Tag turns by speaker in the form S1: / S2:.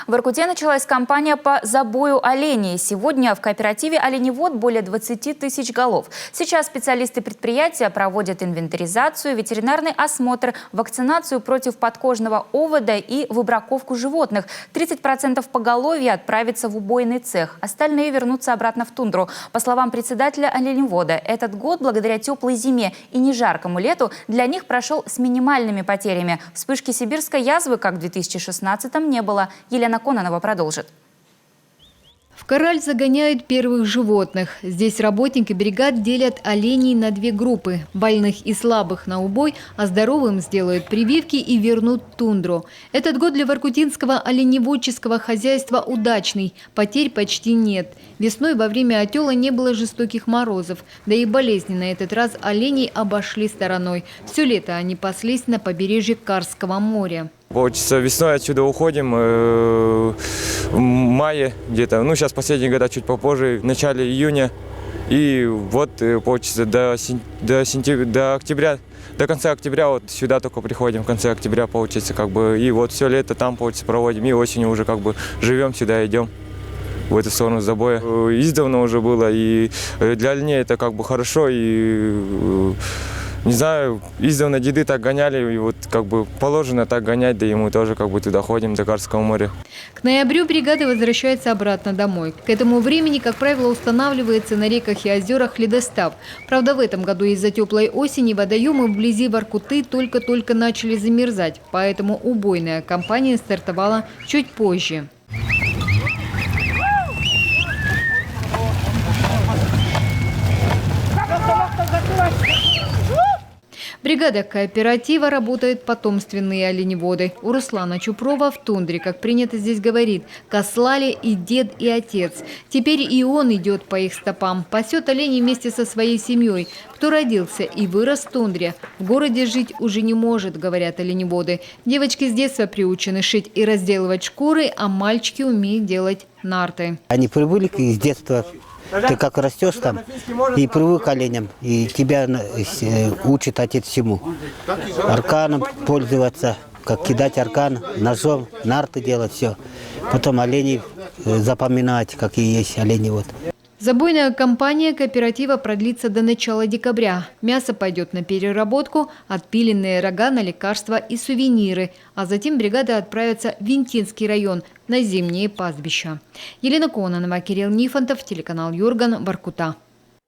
S1: В Иркуте началась кампания по забою оленей. Сегодня в кооперативе «Оленевод» более 20 тысяч голов. Сейчас специалисты предприятия проводят инвентаризацию, ветеринарный осмотр, вакцинацию против подкожного овода и выбраковку животных. 30% поголовья отправится в убойный цех. Остальные вернутся обратно в тундру. По словам председателя «Оленевода», этот год, благодаря теплой зиме и нежаркому лету, для них прошел с минимальными потерями. Вспышки сибирской язвы, как в 2016-м, не было. Елена Кононова продолжит.
S2: В кораль загоняют первых животных. Здесь работники бригад делят оленей на две группы. Больных и слабых на убой, а здоровым сделают прививки и вернут в тундру. Этот год для воркутинского оленеводческого хозяйства удачный. Потерь почти нет. Весной во время отела не было жестоких морозов. Да и болезни на этот раз оленей обошли стороной. Все лето они паслись на побережье Карского моря.
S3: Получится, весной отсюда уходим, в мае где-то, сейчас последние года чуть попозже, в начале июня. И вот, получится, до октября, до конца октября вот сюда только приходим, в конце октября, получится, и вот все лето там, получится, проводим, и осенью уже живем сюда, идем в эту сторону забоя. Издавна уже было, и для оленей это хорошо, и... Не знаю, издавна деды так гоняли, и вот положено так гонять, да и мы тоже туда ходим, до Карского моря.
S2: К ноябрю бригада возвращается обратно домой. К этому времени, как правило, устанавливается на реках и озерах ледостав. Правда, в этом году из-за теплой осени водоемы вблизи Воркуты только-только начали замерзать, поэтому убойная кампания стартовала чуть позже. В бригадах кооператива работают потомственные оленеводы. У Руслана Чупрова в тундре, как принято здесь говорить, кослали и дед, и отец. Теперь и он идет по их стопам, пасет оленей вместе со своей семьей. Кто родился и вырос в тундре, в городе жить уже не может, говорят оленеводы. Девочки с детства приучены шить и разделывать шкуры, а мальчики умеют делать нарты.
S4: Они привыкли с детства. Ты как растешь там и привык к оленям, и тебя учит отец всему. Арканом пользоваться, как кидать аркан, ножом, нарты делать, все. Потом оленей запоминать, какие есть олени.
S2: Забойная кампания кооператива продлится до начала декабря. Мясо пойдет на переработку, отпиленные рога на лекарства и сувениры. А затем бригада отправится в Винтинский район на зимние пастбища. Елена Кононова, Кирилл Нифонтов, телеканал Юрган, Воркута.